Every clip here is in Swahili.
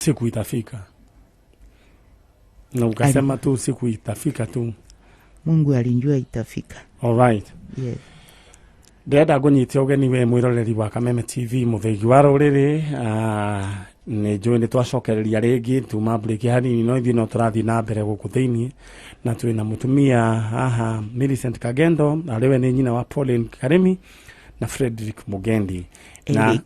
siku itafika. Na ukasema tu siku itafika tu. Mungu alinjua itafika. All right. Yes. Ndenda ngũnyite ũgeni we mwĩroreri wa Kameme TV mũthegi wa rũrĩrĩ. Nĩ njũĩ nĩ twacokereria rĩngĩ tuma break hanini no ithuĩ no tũrathiĩ na mbere gũkũ thĩinĩ na twĩna mũtumia haha Millicent Kagendo arĩwe nĩ nyina wa Pauline Karemi na Frederick Mugendi na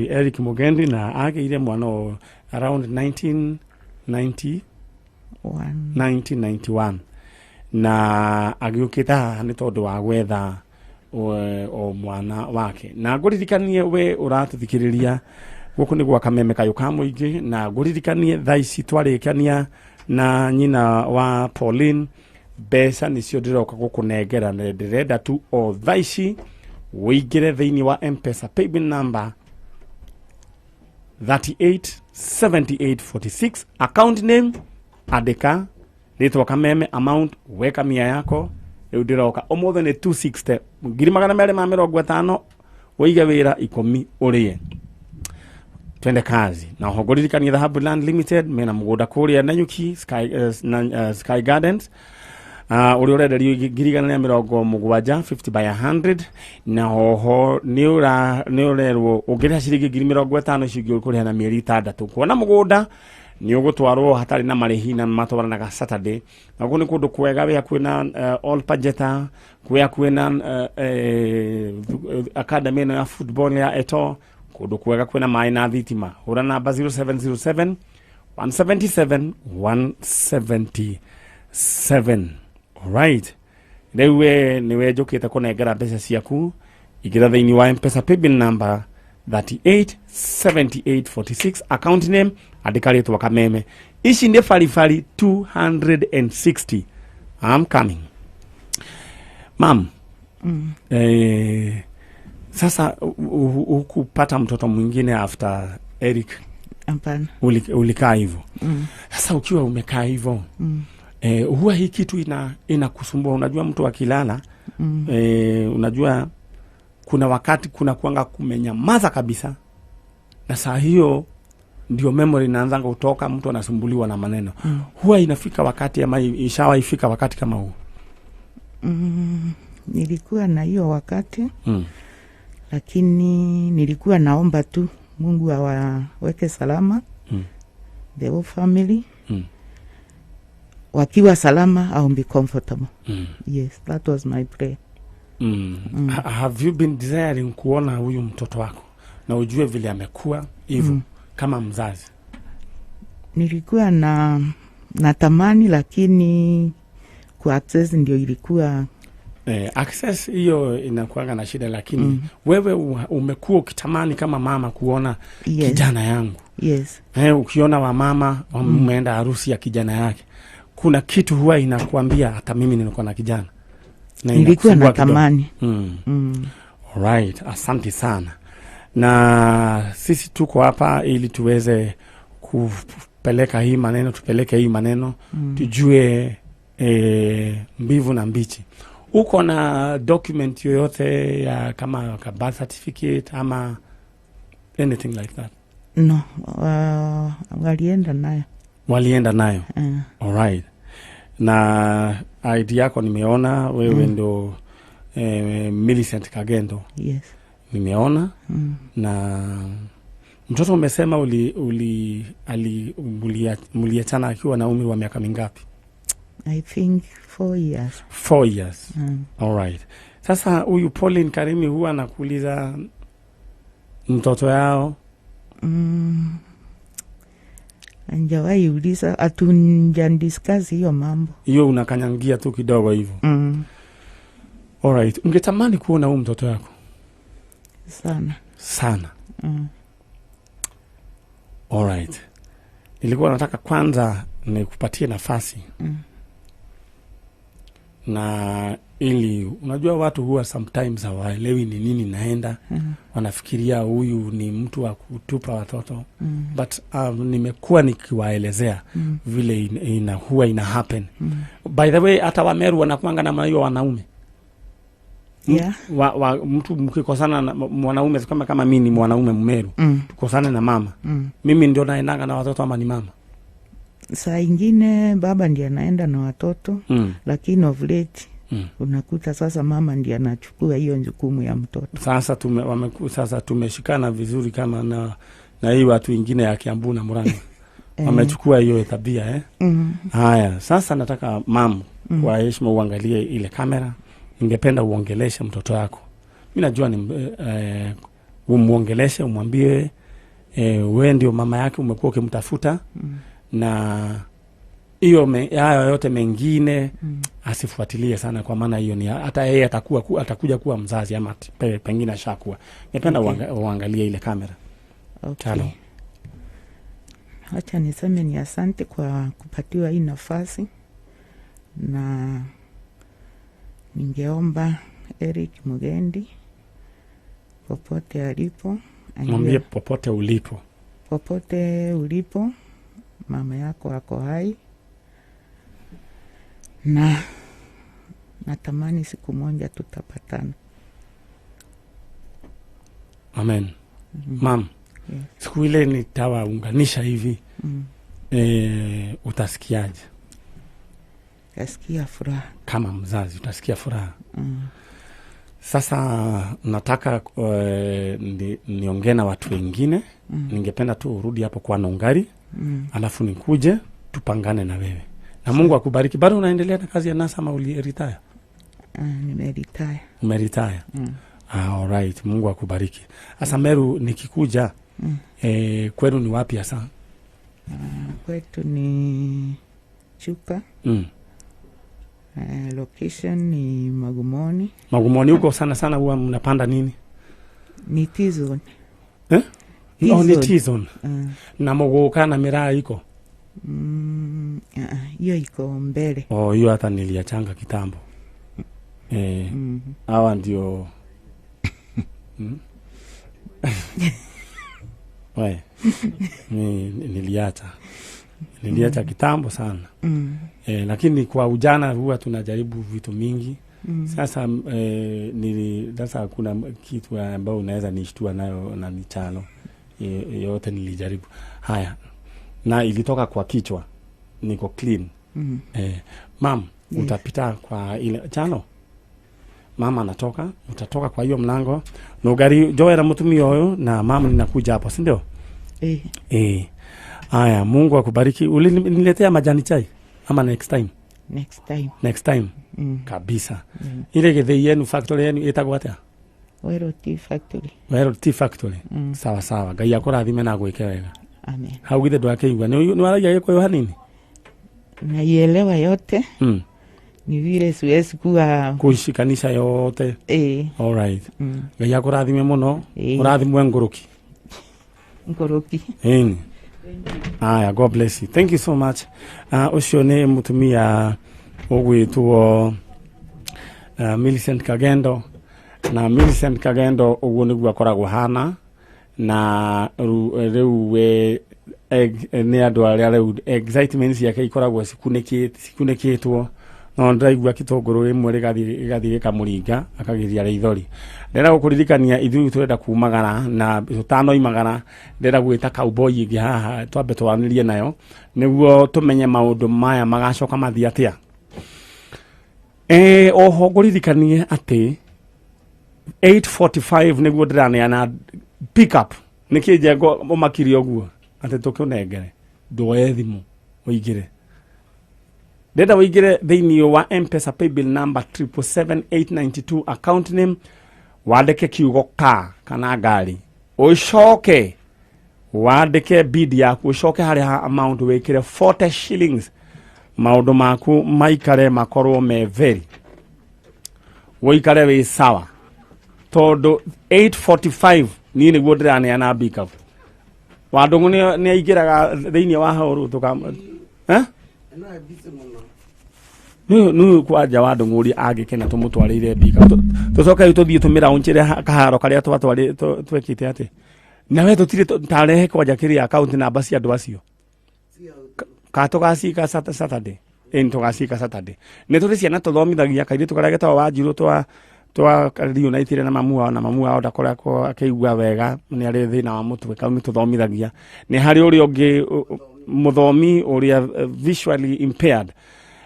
Eric Mugendi na agĩire mwana around 1991 na agĩũkĩta haha nĩ tondũ wa gwetha o mwana wake. Na ngũririkanie we ũratũthikĩrĩria gũkũ nĩ gwa Kameme kayũ ka mũingĩ, na ngũririkanie thaa ici twarĩkania na nyina wa Pauline mbeca nĩcio ndĩroka gũkũnengera, na ndĩrenda tu o thaa ici wĩingĩre thĩinĩ wa M-Pesa paybill number 387846 account name andĩka rĩtwa Kameme, amount weka mia yako. Rĩu ndĩroka ũmũthĩ nĩ 260 250 wĩige wĩra 10 ũrĩe twende kazi. Na hongũririkanie Dhahabu Land Limited mena mũgũnda kũrĩa Nanyuki Sky Gardens ũrĩa ũrenderio 170 50 by 100 na hoho nĩ ũrerwo ũngĩrĩha ciringi 50,000 cingĩ ũkũrĩha na mĩeri 6 kuona mũgũnda ni ũgũtwarwo hatarĩ na marĩhi na matwaranaga Saturday. Na gũkũ nĩ kũndũ kwega wĩa kwĩna all pajeta, wĩa kwĩna academy ya football ya Eto, kũndũ kwega kwĩna maĩ na thitima. Hũra namba 0707 177 177. Alright. Rĩu nĩwe njũkĩte kũnengera mbeca ciaku, igĩra thĩinĩ wa M-Pesa paybill number 387846 account name andĩka rĩtwa Kameme. Ici nĩ farifari 260. I'm coming. Mam. Sasa ukupata mtoto mwingine after Eric? Hapana. Ulikaa hivyo. Sasa ukiwa umekaa hivyo, huwa hii kitu inakusumbua. Unajua mtu akilala, unajua kuna wakati kuna kuanga kumenyamaza kabisa, na saa hiyo ndio memory inaanza kutoka, mtu anasumbuliwa na maneno. Huwa inafika wakati ama ishawaifika wakati kama huu? Nilikuwa na hiyo wakati, lakini nilikuwa naomba tu Mungu awaweke salama, the whole family, wakiwa salama, I'll be comfortable. Yes, that was my prayer. Have you been desiring kuona huyu mtoto wako na ujue vile amekuwa hivyo kama mzazi? Nilikuwa natamani, lakini kwa access ndio ilikuwa access hiyo inakuanga na shida, lakini wewe umekuwa ukitamani kama mama kuona kijana yangu. Yes. Ukiona wa mama wameenda harusi ya kijana yake, kuna kitu huwa inakuambia hata mimi nilikuwa na kijana. Nilikuwa natamani. Alright, asante sana. Na sisi tuko hapa ili tuweze kupeleka hii maneno, tupeleke hii maneno, tujue mbivu na mbichi. Uko na document yoyote ya kama birth certificate ama anything like that? No, walienda nayo. Alright. Na ID yako nimeona wewe ndo Millicent Kagendo. Yes. Nimeona. Na mtoto umesema muliachana akiwa na umri wa miaka mingapi? I think 4 years. 4 years. Alright. Sasa huyu Pauline Karemi huwa anakuuliza mtoto yao? Anjawahi uliza, hatunjadiscuss hiyo mambo. Hiyo unakanyangia tu kidogo hivyo. Alright. Ungetamani kuona huyu mtoto yako? Sana. Alright. Nilikuwa nataka kwanza nikupatie nafasi. Na ili unajua watu huwa sometimes hawaelewi ni nini naenda. Wanafikiria huyu ni mtu wa kutupa watoto. But nimekuwa nikiwaelezea vile huwa ina happen. By the way, hata Wameru wanakuanga na hiyo wanaume. Yeah. Mtu mkikosana na mwanaume kama mimi ni mwanaume Mmeru, tukosane na mama. Mimi ndio naendaga na watoto ama ni mama? Saa ingine baba ndiye anaenda na watoto, lakini of late unakuta sasa mama ndiye anachukua hiyo jukumu ya mtoto. Sasa tumeshikana vizuri kama na hii watu wengine ya Kiambu na Murang'a. Wamechukua hiyo tabia Haya, sasa nataka mama kwa heshima uangalie ile kamera. Ningependa uongeleshe mtoto wako. Mimi najua ni umuongeleshe, umwambie wewe ndio mama yake, umekuwa ukimtafuta na hiyo hayo yote mengine asifuatilie sana, kwa maana hiyo ni hata yeye atakuja kuwa mzazi ama pengine ashakuwa. Ningependa uangalie ile kamera. Okay. Acha niseme ni asante kwa kupatiwa hii nafasi, na ningeomba Eric Mugendi popote alipo, mwambie popote ulipo mama yako ako hai, na natamani siku moja tutapatana. Amen. Mam, yes. Siku ile nitawaunganisha hivi, utasikiaje? Utasikia furaha. Kama mzazi utasikia furaha. Sasa nataka niongee na watu wengine. Ningependa tu urudi hapo kwa Nongari, alafu nikuje tupangane na wewe. Na Mungu akubariki. Bado unaendelea na kazi ya NASA ama uliretire? Nimeretire. Umeretire? All right. Mungu akubariki. Asa Meru nikikuja, kwenu ni wapi hasa? Kwetu ni Chuka. Location ni Magumoni. Magumoni huko sana huwa mnapanda nini? Ni T-zone. Ni T-zone. Na Mogoka na Miraa iko? Hiyo iko mbele. Hiyo hata niliachanga kitambo. Hawa ndio niliacha kitambo sana. Lakini kwa ujana huwa tunajaribu vitu mingi. Sasa sasa kuna kitu ambao unaweza nishtua nayo na nichalo. Yote nilijaribu. Haya. Na ilitoka kwa kichwa. Niko clean. Mam, utapita kwa ile chano. Mama anatoka, utatoka kwa hiyo mlango. Nogari Joera mtumio huyo na mama ninakuja hapo, si ndio? Haya, Mungu akubariki. Uliniletea majani chai ama next time? Next time. Kabisa. Ile githei yenu factory yenu itagwa atia? Wero Tea Factory. Sawa. Ngai akurathime na gwike wega. Amen. Hau githe ndwakeigua ni waragia giko yo hanini? Naielewa yote. Ni vile siwezi kushikanisha yote. All right. Ngai akurathime muno. Urathimwe nguruki. Aya, God bless you. Thank you so much. Ucio ni mutumia ogwitwo Millicent Kagendo. Na Millicent Kagendo uguo niguo akoragwo hana, na riu ni andu aria riu excitement yake ikoragwo sikunekitwo, no ndaigua kitonguru imwe rigathie kamuringa akagiria reithori. Ndera gukuririkania ithu turenda kumagara na tutano imagara, ndera gwita cowboy ingi haha twambe twanirie nayo niguo tumenye maundu maya magacoka mathia atia. Oho nguririkanie ati 8:45 niguo ndirana pick up nikije ngo umakiri oguo ati tukunengere ndoe thimu uigire ndenda uigire thiini wa M-Pesa paybill number 777892 account name wandike kiugo kana ngari ucoke wandike bid yaku ucoke hari ha amount wikire 40 shillings maundu maku maikare makorwo me very woikare we sawa todo 8:45 ni niguo ndirane na pick up wadungu ni aigiraga thiini wa hauru tuka nu kwaja wadungu uri agikena tumutwarire pick up tucoka tuthie tumira unchire kaharo karia twekite ati na we tutire tarehe kwaja kiri account number cia andu acio ka tugacika Saturday ntugacika Saturday ni turi ciana tuthomithagia kaire tukarage tawa wanjiru twakaririo na itire na mamu wao na mamu wao ndakoragwo akĩigua wega nĩ arĩ thĩna wa mũtwe kau nĩ tũthomithagia nĩ harĩ ũrĩa ũngĩ mũthomi ũrĩa visually impaired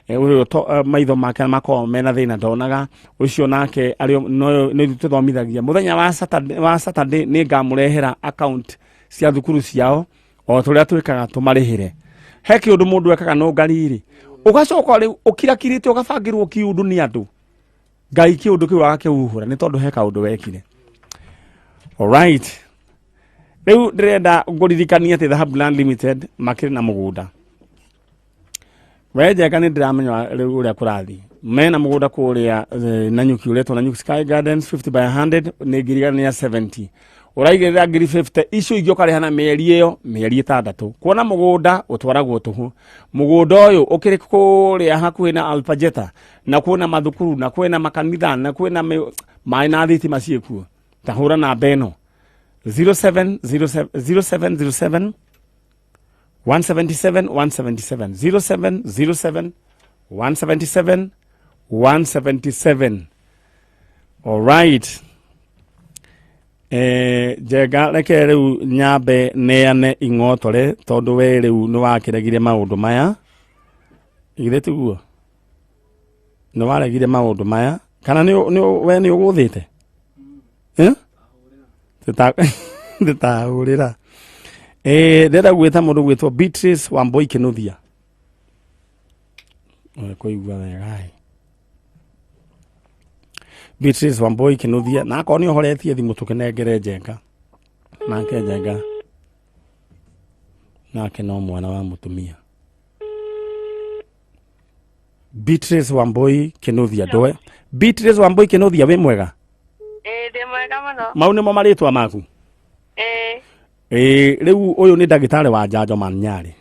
ũrĩa maitho make makoragwo mena thĩna ndonaga ũcio nake nĩ tũthomithagia mũthenya wa Saturday nĩ ngamũrehera account cia thukuru ciao o tũrĩa twĩkaga tũmarĩhĩre he kĩũndũ mũndũ ekaga no ngariri ũgacoka rĩu ũkirakirĩte ũgabangĩrwo kiũndũ nĩ andũ Ngai kiũndũ kĩu agakĩuhũra nĩ tondũ he kaũndũ wekire. Alright. Rĩu ndĩrenda ngũririkania atĩ Dhahabu Land Limited makĩrĩ na mũgũnda. Wenjeka nĩ ndĩramenya rĩu ũrĩa kũrathiĩ. Mena mũgũnda kũrĩa Nanyuki ũretwo Nanyuki Sky Gardens 50 by 100 nĩ ngirigania 70. Ũraigĩrĩra ngiri 50 icio ingĩ ũkarĩha na mĩeri ĩyo mĩeri 6. Kuona mũgũnda ũtwaragwo tũhu. Mũgũnda ũyũ ũkĩrĩ kũrĩa hakuhĩ na Alpajeta na kuona mathukuru na kwena makanitha na kwena maĩ na thitima ciĩkuo. Tahũra namba ĩno 0707 177 177 0707 177 177. Alright. Njega reke rĩu nyambe neane ing'otore tondũ we rĩu nĩ wakĩregire maũndũ maya igĩrĩ tiguo nĩ waregire maũndũ maya kana we nĩ ũgũthĩte tũtahũrĩra ndĩrenda gwĩta mũndũ gwĩtwo Beatrice Wambui Kĩnuthia kũigua wega Beatrice Wambui Kĩnuthia na akorwo nĩ ũhoretie thimũ tũkĩnengere Njenga nake Njenga nake no mwana wa mũtumia Beatrice Wambui Kĩnuthia ndoe Beatrice Wambui Kĩnuthia wĩ mwega ndĩ mwega mũno mau nĩmo marĩtwa maku rĩu ũyũ nĩ ndagĩtarĩ wa njanjo Man Nyari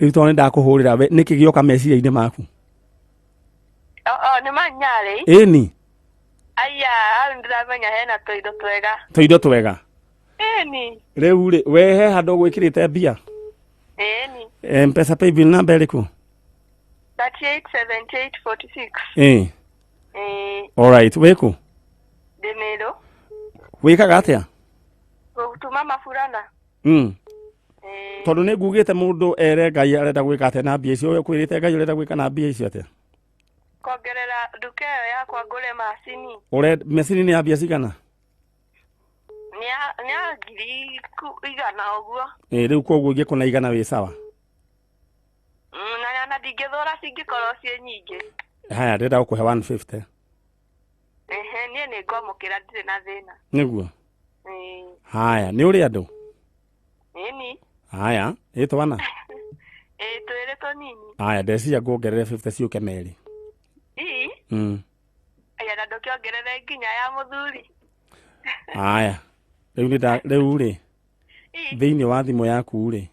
rĩu tondũ nĩ ndakũhũrĩra we nĩkĩ gĩoka meciria-inĩ maku nĩ Man Nyari ĩni aya ndĩramenya hena tũindo twega ĩni rĩu we he handũ gwĩkĩrĩte mbia ĩni M-Pesa paybill namba ĩrĩkũ 387846 alright wĩkũ Ndĩmĩrũ wĩkaga atĩa gũtuma maburana tondũ nĩ ngugĩte mũndũ ere Ngai arenda gwĩka atĩa na mbia icio kwĩrĩte Ngai ũrenda gwĩka na mbia icio atĩa kuongerera nduka ĩyo yakwa ngũre macini macini nĩ ya mbia cigana nĩ ya ngiri 100 ũguo rĩu koguo ingĩkũna igana wĩ sawa na ndingĩthũra cingĩkorwo ciĩ nyingĩ haya ndĩrenda gũkũhe 150 niĩ nĩ ngwamũkĩra ndirĩ na thĩna nĩguo haya nĩ ũrĩ andũ ĩni haya ĩtwana twĩrĩ tũnini haya ndeciria ngũongerere 50 ciũke merĩ aya na ndũkĩongerere nginya ya mũthuri haya rĩu rĩ thĩinĩ wa thimũ yaku rĩ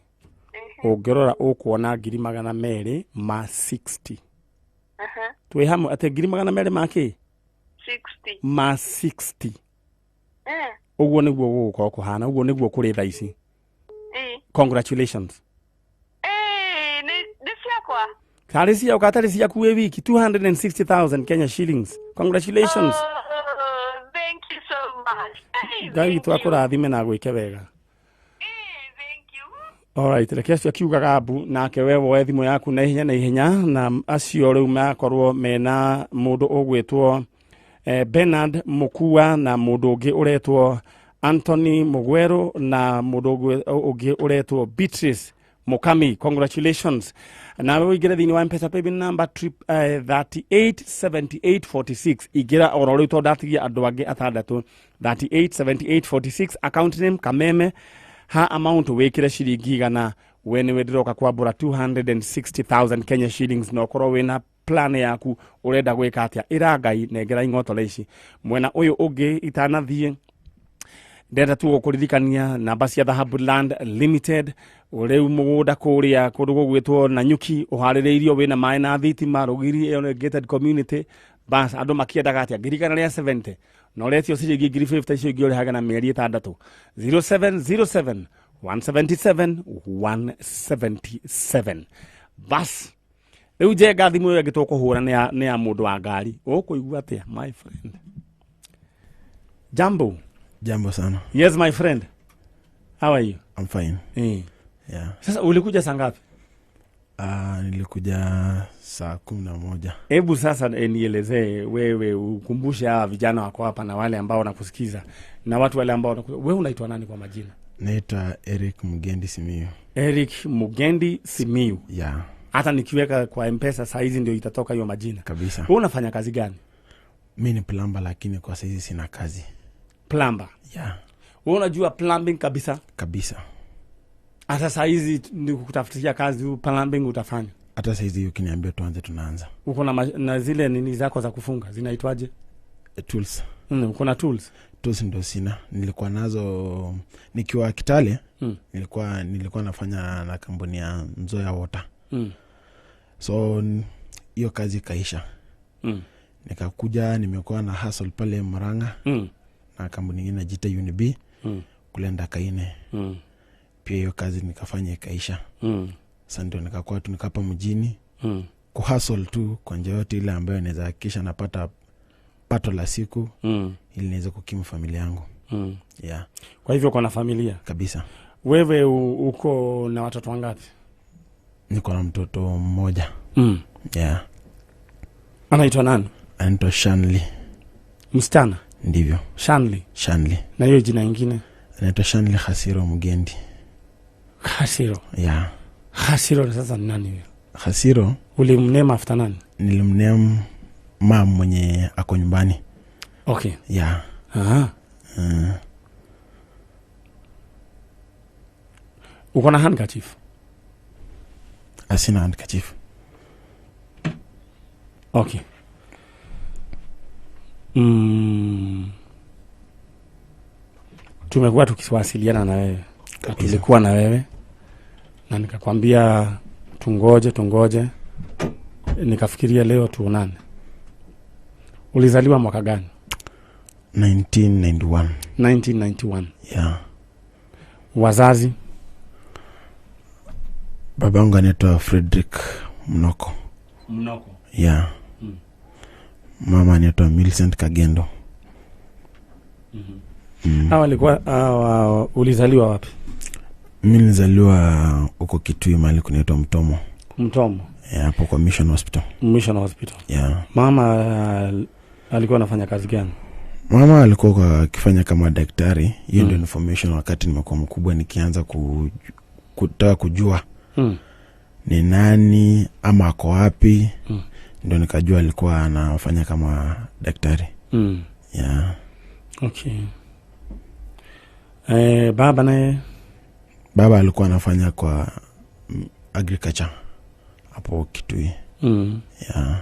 ũngĩrora ũkuona ngiri 200 ma 60 twĩ hamwe atĩ ngiri 200 ma kĩ 60 ma 60 ũguo nĩguo gũgũkorwo kũhana ũguo nĩguo kũrĩ thaa ici congratulations nĩ ciakwa tarĩ ciao katarĩ ciaku wĩ wiki 260,000 Kenya shillings congratulations thank you so much Ngai witũ akũrathime na gwĩke wega thank you alright reke acio akiugaga mbu nake we woe thimũ yaku na ihenya na acio rĩu makorwo mena mũndũ ũgwĩtwo Bernard Mukua na mũndũ ũngĩ ũretwo Anthony Mugwero na mũndũ ũngĩ ũretwo Beatrice Mukami congratulations na wewe igere thini wa M-Pesa paybill number 387846 igera oro rĩu to ndatigia andũ angĩ atandatũ 387846 account name Kameme ha amount wekire ciringi igana we nĩwe ndĩroka kwambũra 260,000 Kenya shillings na ũkorwo wĩna plan yaku ũrenda gwĩka atĩa ĩra Ngai nengera ing'otore ici mwena ũyũ ũngĩ itanathiĩ ndenda tu gũkũririkania namba cia Dhahabu Land Limited ũrĩu mũgũnda kũrĩa kũndũ gũgwĩtwo Nanyuki ũharĩrĩirio wĩna maĩ na thitima rũgiri gated community bas andũ makĩendaga atĩa ngirigana rĩa 70 na ũretio ciringi ngiri 50 icio ingĩ ũrĩhaga na mĩeri 6 0707 177 177 bas Riu jenga thimu yo gitoko hura ne ya mundu wa ngari. Ukuigua atia my friend? Jambo sana. Yes my friend. How are you? I'm fine. Yeah. Sasa ulikuja saa ngapi? Nilikuja saa 11. Hebu sasa nielezee wewe, ukumbushe hawa vijana wako hapa na wale ambao wanakusikiza na watu wale ambao wewe unaitwa nani kwa majina? Naitwa Eric Mugendi Simiyu. Eric Mugendi Simiyu. Yeah. Hata nikiweka kwa M-Pesa saa hizi ndio itatoka hiyo majina. Kabisa. Wewe unafanya kazi gani? Mimi ni plumber lakini kwa sasa sina kazi. Plumber? Yeah. Wewe unajua plumbing kabisa? Kabisa. Hata saa hizi nikukutafutia kazi plumbing utafanya? Hata saa hizi ukiniambia tuanze tunaanza. Uko na zile nini zako za kufunga zinaitwaje? Tools. Uko na tools? Tools ndio sina. Nilikuwa nazo nikiwa Kitale. Nilikuwa nafanya na kampuni ya Nzoya Water. So hiyo kazi kaisha. Nikakuja nimekuwa na hustle pale Murang'a. Na kampuni nyingine inajiita UNB. Kulenda Kaine. Pia hiyo kazi nikafanya ikaisha. Sasa ndio nikakuwa tu nikapa mjini. Kuhustle tu kwa njia yote ile ambayo naweza hakikisha napata pato la siku ili niweze kukimu familia yangu. Yeah. Kwa hivyo uko na familia? Kabisa. Wewe uko na watoto wangapi? Niko na mtoto mmoja. Yeah. Anaitwa nani? Anaitwa Shanley. Msichana? Ndivyo. Shanley. Na hiyo jina lingine? Anaitwa Shanley Hasiro Mugendi. Hasiro? Yeah. Hasiro sasa ni nani huyo? Hasiro ulimname after nani? Nilimname mama mwenye ako nyumbani. Okay. Yeah. Uko na handkerchief? Asina handkerchief. Okay. Tumekuwa tukiwasiliana na wewe. Tulikuwa na wewe. Na nikakwambia tungoje. Nikafikiria leo tuonane. Ulizaliwa mwaka gani? 1991. 1991. Yeah. Wazazi? Babangu anaitwa Frederick Mnoko. Yeah. Mama anaitwa Millicent Kagendo. Walikuwa ulizaliwa wapi? Mimi nilizaliwa huko Kitui mahali kunaitwa Mtomo. Yeah, hapo kwa Mission Hospital. Yeah. Mama alikuwa anafanya kazi gani? Mama alikuwa akifanya kama daktari. Hiyo ndio information wakati nimekuwa mkubwa nikianza kutaka kujua ni nani ama ako wapi. Ndio nikajua alikuwa anafanya kama daktari. Yeah. Okay. Baba naye? Baba alikuwa anafanya kwa agriculture hapo Kitui. Yeah.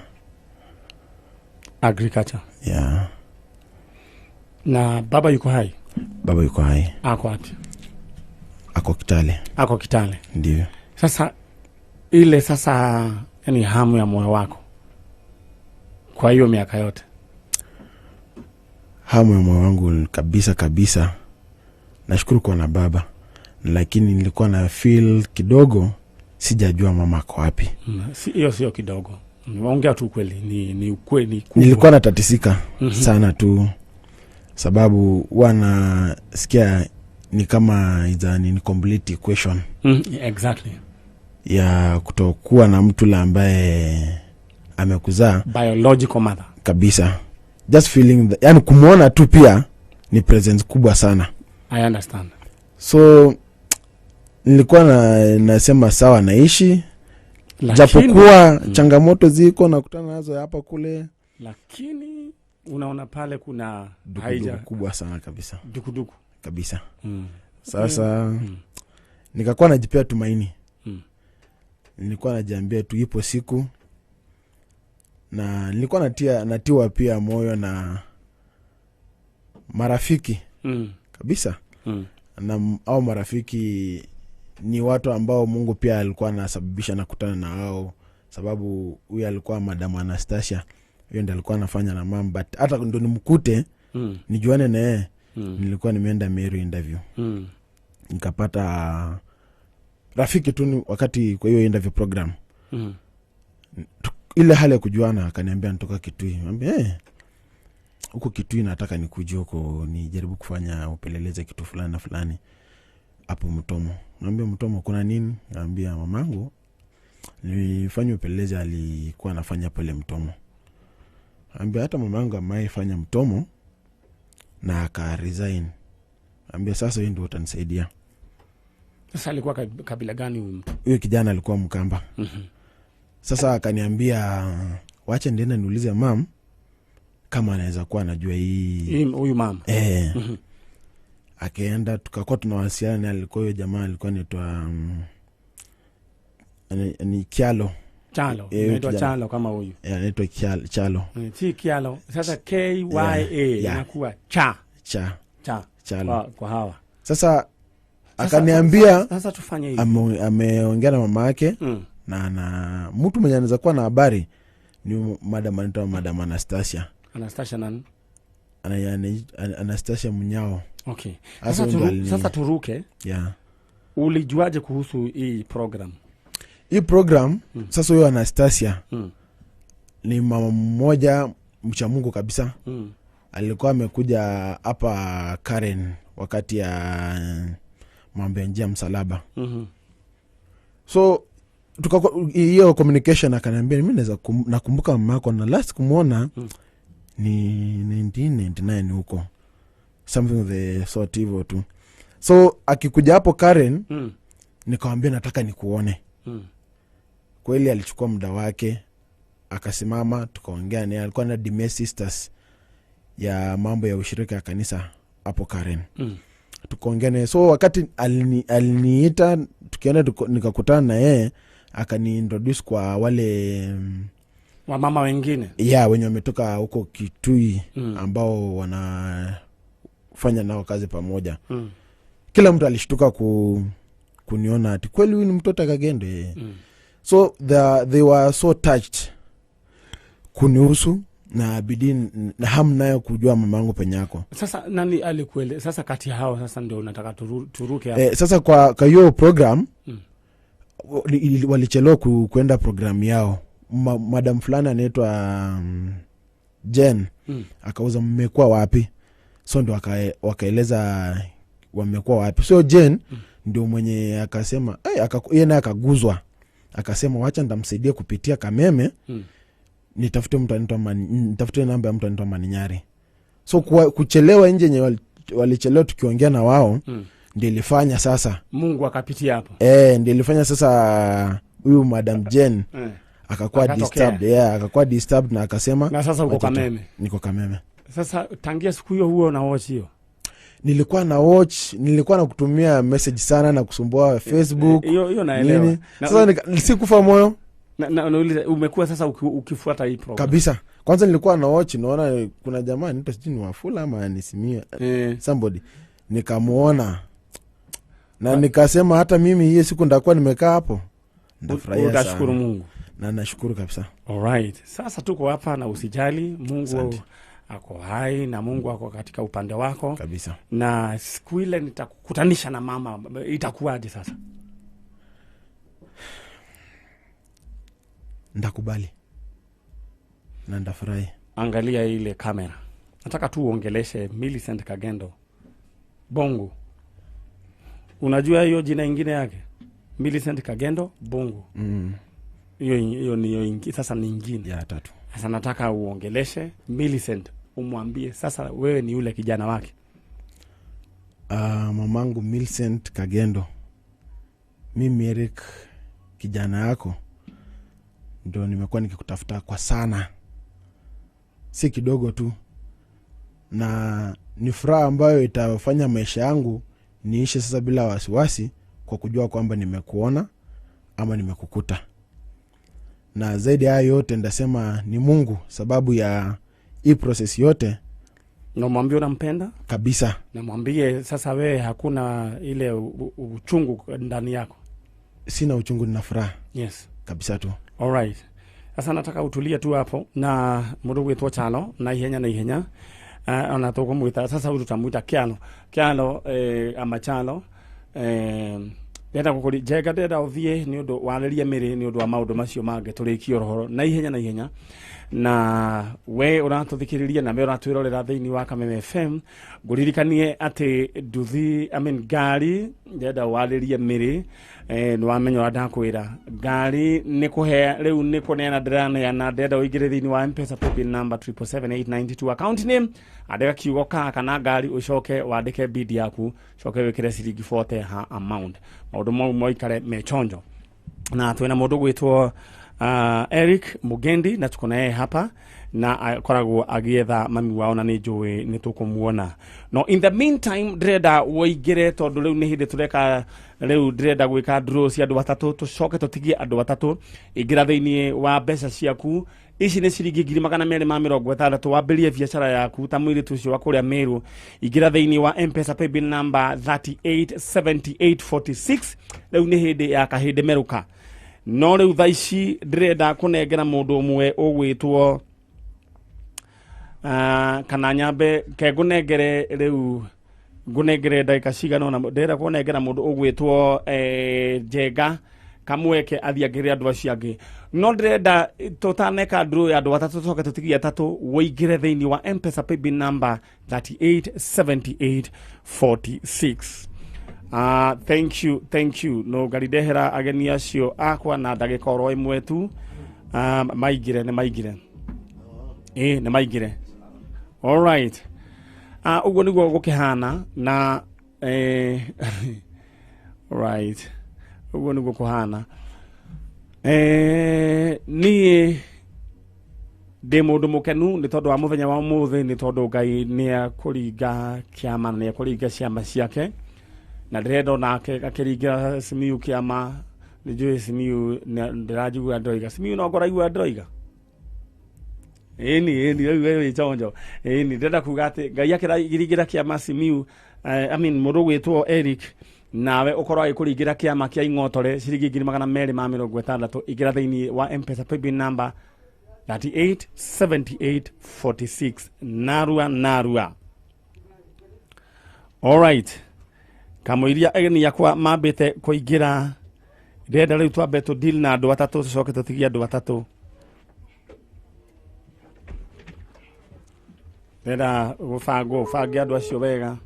Agriculture. Yeah. Na baba yuko hai? Baba yuko hai. Ako wapi? Ako Kitale. Ndio. Sasa yani hamu ya moyo wako kwa hiyo miaka yote? Hamu ya moyo wangu kabisa. Nashukuru kwa na baba. Lakini nilikuwa na feel kidogo sijajua mama kwa wapi. Hiyo sio kidogo. Ongea tu kweli, ni ukweli. Nilikuwa natatisika sana tu sababu wana sikia ni kama ni complete equation. Exactly. Ya kutokuwa na mtu la ambaye amekuzaa, biological mother. Kabisa. Just feeling yani kumuona tu pia ni presence kubwa sana. I understand. So nilikuwa nasema sawa naishi. Japokuwa changamoto ziko na kutana nazo hapa kule, lakini unaona pale kuna haija kubwa sana kabisa. Dukuduku kabisa. Sasa nikakuwa najipea tumaini. Nilikuwa najiambia tu ipo siku, na nilikuwa natiwa pia moyo na marafiki kabisa. Na au marafiki ni watu ambao Mungu pia alikuwa anasababisha nakutana na wao, sababu huyu alikuwa Madam Anastasia, yeye ndiye alikuwa anafanya na mama, but hata ndo nimkute nijuane na yeye. Nilikuwa nimeenda Meru interview. Nikapata rafiki tu wakati kwa hiyo interview program. ile hali ya kujuana akaniambia nitoka Kitui. Niambia huko Kitui nataka nikuje huko nijaribu kufanya upeleleze kitu fulani na fulani hapo Mtomo. Niambia Mtomo kuna nini? Niambia mamangu nilifanya upelelezi alikuwa anafanya pale Mtomo. Niambia hata mamangu amaifanya Mtomo na aka resign. Niambia sasa wewe ndio utanisaidia. Sasa alikuwa kabila gani huyu mtu? Huyo kijana alikuwa Mkamba. Sasa akaniambia wacha ndienda niulize mam kama anaweza kuwa anajua hii huyu mama. Akaenda tukakuwa tunawasiliana, alikuwa huyo jamaa alikuwa anaitwa ni Kialo. Chalo, anaitwa Chalo kama huyu. Anaitwa Chalo. Si Kialo. Sasa KYA inakuwa Chalo. Kwa hawa. Sasa akaniambia sasa tufanye hivi. Ameongea na mama yake na mtu mwenye anaweza kuwa na habari ni madam anaitwa Madam Anastasia. Anastasia nani? Anastasia Munyao. Okay. Sasa turuke. Yeah. Ulijuaje kuhusu hii program? Hii program sasa huyo Anastasia ni mama mmoja mcha Mungu kabisa. Alikuwa amekuja hapa Karen wakati ya mambo ya njia msalaba. So hiyo communication akaniambia mimi naweza nakumbuka mama yako na last kumuona ni 1999 huko. Something of the sort hivyo tu. So akikuja hapo Karen nikamwambia nataka nikuone. Kweli alichukua muda wake akasimama tukaongea naye. Alikuwa na Dime Sisters ya mambo ya ushirika ya kanisa hapo Karen. Tukaongea naye. So wakati aliniita tukienda nikakutana na yeye akaniintroduce kwa wale wamama wengine. Wenye wametoka huko Kitui ambao wanafanya nao kazi pamoja. Kila mtu alishtuka kuniona ati kweli huyu ni mtoto Kagendo. So they were so touched kunihusu na bidii na hamu nayo kujua mamangu penyako. Sasa nani alikuele? Sasa kati ya hao sasa ndio unataka turuke hapo. Sasa kwa hiyo program walichelewa kuenda program yao. Madam fulani anaitwa Jen akauza mmekuwa wapi? So ndio wakaeleza wamekuwa wapi. So Jen ndio mwenye akasema yeye naye akaguzwa. Akasema wacha ndamsaidia kupitia Kameme. Nitafute mtu anaitwa nitafute namba ya mtu anaitwa Man Nyari. So kuchelewa nje nye walichelewa tukiongea na wao ndio ilifanya sasa Mungu akapitia hapo. Ndio ilifanya sasa huyu Madam Jen akakuwa disturbed. Akakuwa disturbed na akasema na sasa uko Kameme. Niko Kameme. Sasa tangia siku hiyo huo na watch hiyo. Nilikuwa na kutumia message sana na kusumbua Facebook. Hiyo naelewa. Sasa sikufa moyo. Na umekuwa sasa ukifuata hii program. Kabisa. Kwanza nilikuwa na watch naona kuna jamaa anaitwa sijui Wafula ama Nisimia somebody. Nikamuona. Na nikasema hata mimi hiyo siku ndakuwa nimekaa hapo. Ndafurahia sana. Nashukuru Mungu. Na nashukuru kabisa. Alright. Sasa tuko hapa na usijali, Mungu ako hai na Mungu ako katika upande wako. Kabisa. Na siku ile nitakukutanisha na mama, itakuwaje sasa? Ndakubali. Na ndafurahi. Angalia ile kamera. Nataka tu uongeleshe Millicent Kagendo. Bongo. Unajua hiyo jina ingine yake? Millicent Kagendo Bongo. Hiyo ni sasa ni ingine. Ya tatu. Sasa nataka uongeleshe Millicent, umwambie sasa wewe ni yule kijana wake. Mamangu Millicent Kagendo. Mimi Eric kijana yako. Ndio nimekuwa nikikutafuta kwa sana. Si kidogo tu. Na ni furaha ambayo itafanya maisha yangu niishi sasa bila wasiwasi kwa kujua kwamba nimekuona ama nimekukuta. Na zaidi ya yote ndasema ni Mungu sababu ya hii process yote. Na mwambie unampenda? Kabisa. Na mwambie sasa wewe hakuna ile uchungu ndani yako. Sina uchungu, nina furaha. Yes. Kabisa tu. Alright. Sasa nataka utulie tu hapo na mundu wetwa Chalo na ihenya. Ona to kumuita sasa huyu tutamuita Kiano ama Chalo. ndenda gukuri jenga ndenda uthie ni undu waririe miri ni undu wa maundu macio mange turikio rohoro na ihenya na we uratuthikiriria na me uratwirorera thiini wa Kameme FM nguririkanie ati nduthi ngari ndenda waririe miri ni wamenya wadakwira ngari ni kuhe riu ni kunena ndirana na ndenda uigire thiini wa M-Pesa pin number 77892 account name andika kiugo kana ngari ucoke wandike bid yaku coke wikire ciringi 40 ha amount maundu mau moikare mechonjo na twena mundu gwitwo Eric Mugendi na tuko naye hapa na akoragwo agietha mami wao na ni njui ni tukumuona no in the meantime dreda woigire tondu riu ni hindi tureka riu dreda gwika draw cia andu batatu tucoke tutigie andu batatu igira thiini wa mbeca ciaku ici ni ciringi 260 wambirie biashara yaku ta mwiri tucio wa kuria Meru igira thiini wa M-Pesa pay bill number 387846 riu ni hindi ya kahindi meruka no riu thaici ndrenda kunengera mundu umwe ugwitwo kana nyambe ke gunengere riu gunengere ndagika cigana na ndrenda kunengera mundu ugwitwo Jenga kamweke athiagire andu acio angi no ndrenda tutaneka draw ya andu batatu tucoke tutigia tatu woigire thiini wa M-Pesa pay bill number 387846 thank you no garidehera ageni acio akwa na ndagika oro imwe tu maigire ne maigire all right ugo niguo gukihana na right ugo niguo kuhana ni de mundu mukenu ni tondu wa muthenya wa muthi ni tondu Ngai ni akuringa kiama ni akuringa ciama ciake na ndrenda nake akiringira Simiyu kiama ni njui Simiyu ndirajigua ndoiga Simiyu no ngoraigua ndoiga ni wewe chonjo ni ndenda kuga ati Ngai akiringira kiama Simiyu mundu gwitwo Eric nawe ukorwo agikuringira kiama kia ingotore ciringi 260 igira thiini wa M-Pesa pay bill number 387846 narua all right kamuiria ageni yakwa mambite kuingira ndenda riu twambe tu deal na andu batatu tucoke tutigia andu batatu ndenda gubangia andu acio wega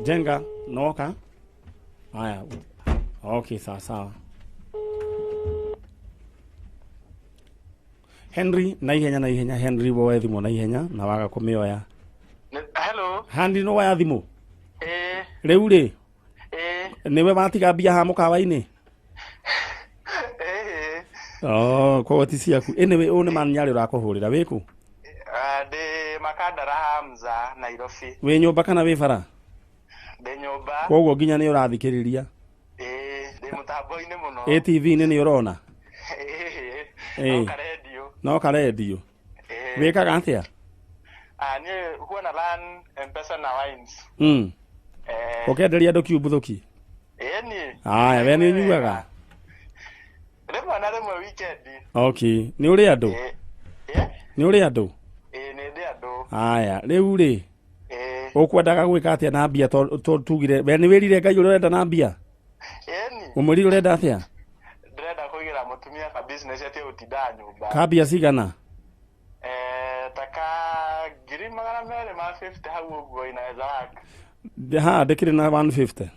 Jenga noka haya okay sawa Henry na ihenya Henry wo thimo na ihenya na waga kumioya hello handi no waya thimo riu ri niwe watiga mbia ha mukawa-ini kwa wati ciaku anyway one Man Nyari urakuhurira wiku ndi Makandara Hamza Nairobi we nyumba kana we bara ndi nyumba koguo nginya ni urathikiriria ndi mutambo-ini muno TV ni urona no karedio wikaga atia ni huona lan M-Pesa na wines ukenderia andu kiumbuthuki ni aya we ni nyuaga rimwe na rimwe weekend okay ni uri andu ni uri andu ni ndi andu aya riu ri ukwendaga gwika atia na mbia tugire we ni wirire Ngai urenda na mbia ni umurire urenda atia ndrenda kugira mutumia ka business ati utinda nyumba ka mbia cigana taka 250 hau uguo inaweza waka ndikire na 150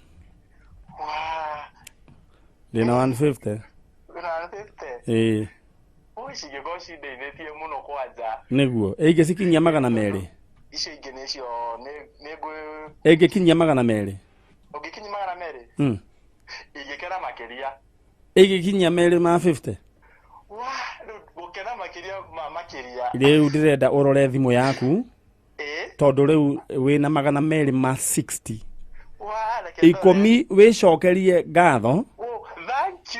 ndina 150 ucige goci ndeithĩtie mũno kwanja niguo ingĩcikinyia 200 icio ingĩ nĩcio ingĩkinyia 200 ũngĩkinyia 200 ingĩkena makĩria ingĩkinyia 250 gũkena makĩria rĩu ndĩrenda ũrore thimũ yaku tondu riu wina 260 ikumi wicokerie ngatho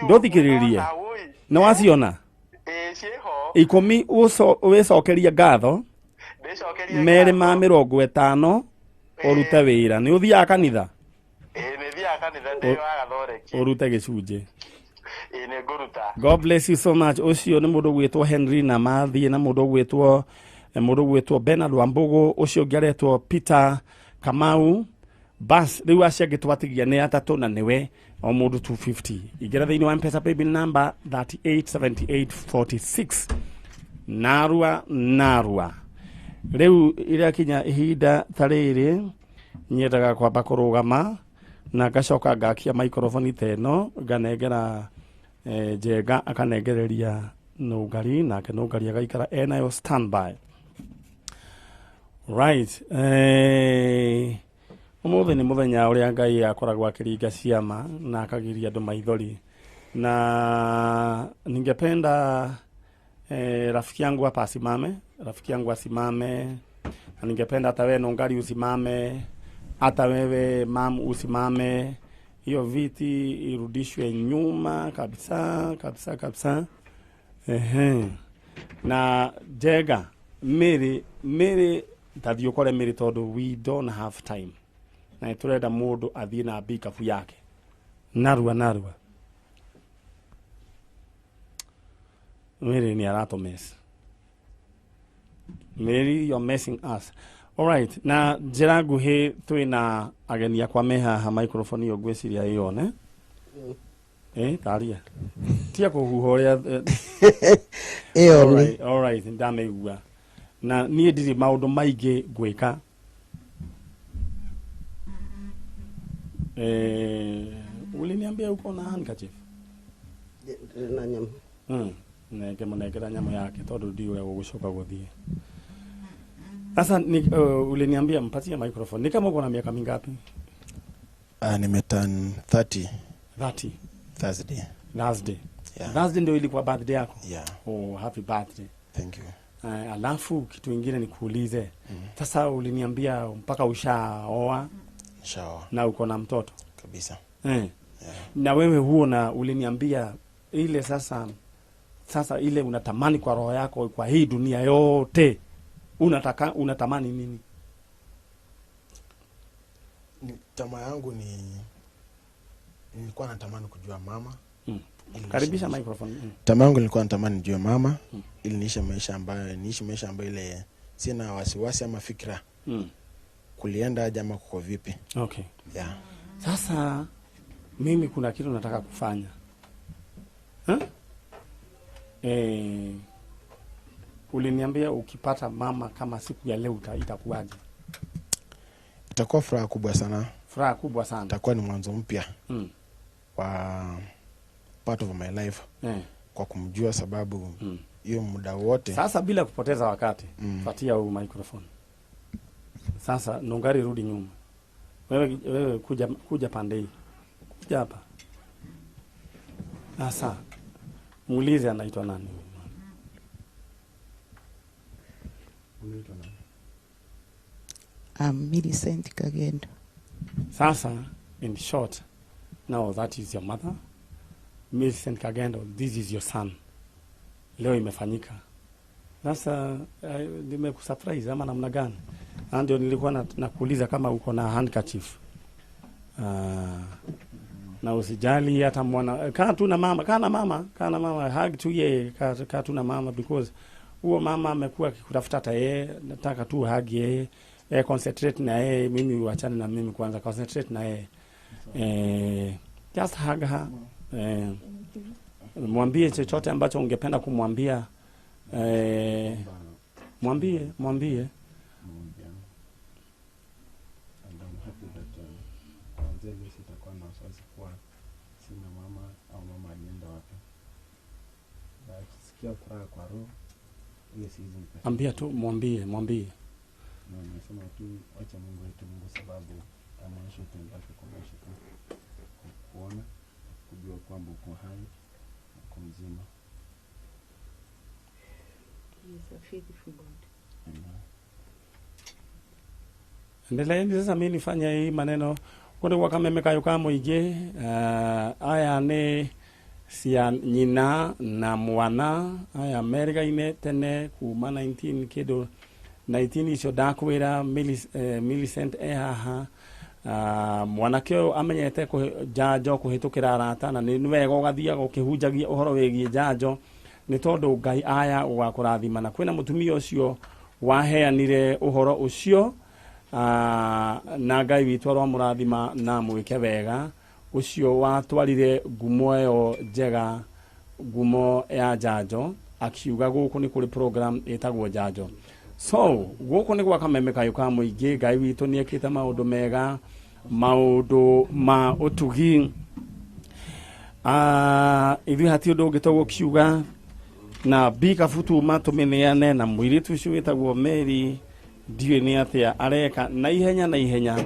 nduthikiririe na waciona ikumi wicokerie ngatho 250 urute wira ni uthia kanitha urute gicunje God bless you so much. Ucio ni mundu gwitwo Henry na mathie na mundu gwitwo Bernard Wambugu, ucio ngeretwo Peter Kamau, bas riu acia gitwatigia ni atatu na niwe o mundu 250 igera thiini wa mpesa paybill number 387846 narua riu ira kinya ihinda tariri nyendaga kwamba kurugama na gacoka ngakia microphone teno nganengera Njenga akanengereria Nũngari nake Nũngari agaikara enayo standby. Right. Umuthi ni muthenya uria Ngai akoragwo akiringa ciama na akagiria andu maithori, na ningependa rafiki yangu hapa asimame, na ningependa hata wewe Nũngari usimame, hata wewe mam usimame, hiyo viti irudishwe nyuma kabisa. Na Njenga Mary tathiukore Mary tondu we don't have time, na turenda mundu athie na bikafu yake narua Mary ni arato mess. Mary, you're messing us. All right. Na njira nguhi twina ageni akwa mehaha microphone yo gwiciria ione. Taria. Tia kuhuha uria all right, ndameigua. Na nie ndiri maundu maingi gwika. Uliniambia uko na handkerchief? Na nyama. Neke munengera nyama yake tondu ndiwe gugucoka guthie. Sasa uliniambia mpatie microphone. Ni kama uko na miaka mingapi? Nimeturn 30. Thursday. Yeah. Thursday ndio ilikuwa birthday yako? Yeah. Oh, happy birthday. Thank you. Alafu kitu kingine nikuulize. Sasa uliniambia mpaka ushaoa? Shaoa. Na uko na mtoto? Kabisa. Yeah. Na wewe huo na uliniambia ile sasa ile unatamani kwa roho yako kwa hii dunia yote. Unatamani nini? Tamaa yangu nilikuwa natamani kujua mama. Karibisha microphone. Tamaa yangu nilikuwa natamani nijue mama ili niishi maisha ambayo ile sina wasiwasi ama fikra. Kulienda jamaa kuko vipi? Okay. Yeah. Sasa mimi kuna kitu nataka kufanya. Uliniambia ukipata mama kama siku ya leo itakuwaje? Itakuwa furaha kubwa sana. Itakuwa ni mwanzo mpya. Wa part of my life. Kwa kumjua sababu hiyo muda wote. Sasa bila kupoteza wakati, patia huu microphone. Sasa Nũngari rudi nyuma. Wewe kuja pande hii. Kuja hapa. Sasa muulize anaitwa nani? Unaitwa nani? Millicent Kagendo. Sasa in short, now that is your mother. Millicent Kagendo, this is your son. Leo imefanyika. Sasa nimekusurprise ama namna gani? Ndio nilikuwa nakuuliza kama uko na handkerchief. Na usijali hata mwana kaa tu na mama hug tu yeye, kaa tu na mama because huo mama amekuwa akikutafuta hata yeye, nataka tu hug yeye, concentrate na yeye, mimi uachane na mimi kwanza, concentrate na yeye. Just hug her. Mwambie chochote ambacho ungependa kumwambia. Mwambie. Ambia tu, mwambie. Na nasema tu acha Mungu wetu Mungu sababu amaisha tendo yake kwa maisha tu. Kuona, kujua kwamba uko hai, uko mzima. He is a faithful God. Endeleeni sasa mimi nifanya hii maneno. Kwa Kameme kayo kamo ije, aya ne cia nyina na mwana aya America ine tene kuma 19 icio ndakwira Millicent haha mwanake amenyete janjo kuhitukira arata na ni wega ugathia gukihunjagia uhoro wigie janjo ni tondu Ngai aya ugakurathima na kwina mutumia ucio waheanire uhoro ucio na Ngai witũ aromũrathima na mwĩke wega ucio watwarire ngumo ĩyo njega, ngumo ya njanjo, akiuga gũkũ nĩ kũrĩ program ĩtagwo njanjo. So gũkũ nĩ gwa Kameme kayũ ka mũingĩ. Ngai witũ nĩekĩte maũndũ mega, maũndũ ma ũtugi. Ithuĩ hatirĩ ũndũ ũngĩ tũgũkiuga, na Bikabutu matũmeneane na mũirĩtu ũcio wĩtagwo Mary, ndiũĩ nĩ atĩa areka na ihenya.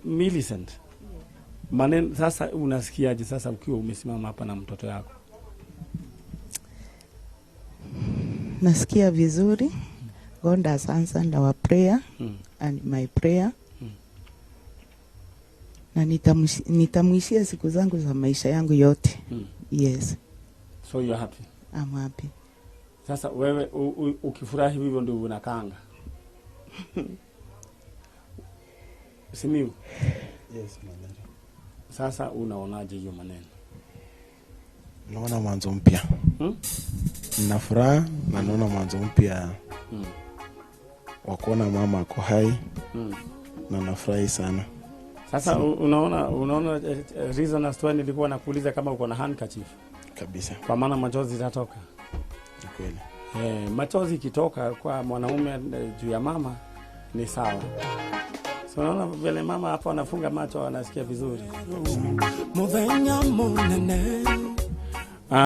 Millicent, maneno sasa, unasikiaje sasa ukiwa umesimama hapa na mtoto yako? Nasikia vizuri. God has answered our prayer and my prayer. Na nitamwishia siku zangu za maisha yangu yote. Yes. So you're happy? I'm happy. Sasa wewe ukifurahi hivyo ndio unakaanga. Simiu? Yes, maneno. Sasa unaonaje hiyo maneno? Naona mwanzo mpya. Nina furaha na naona mwanzo mpya. Wakuona mama ako hai. Na nafurahi sana. Sasa unaona reason as to nilikuwa nakuuliza kama uko na handkerchief. Kabisa. Kwa maana machozi yatatoka. Ni kweli. Machozi kitoka kwa mwanaume juu ya mama ni sawa. So unaona vile mama hapo anafunga macho anasikia vizuri. Muvenya munene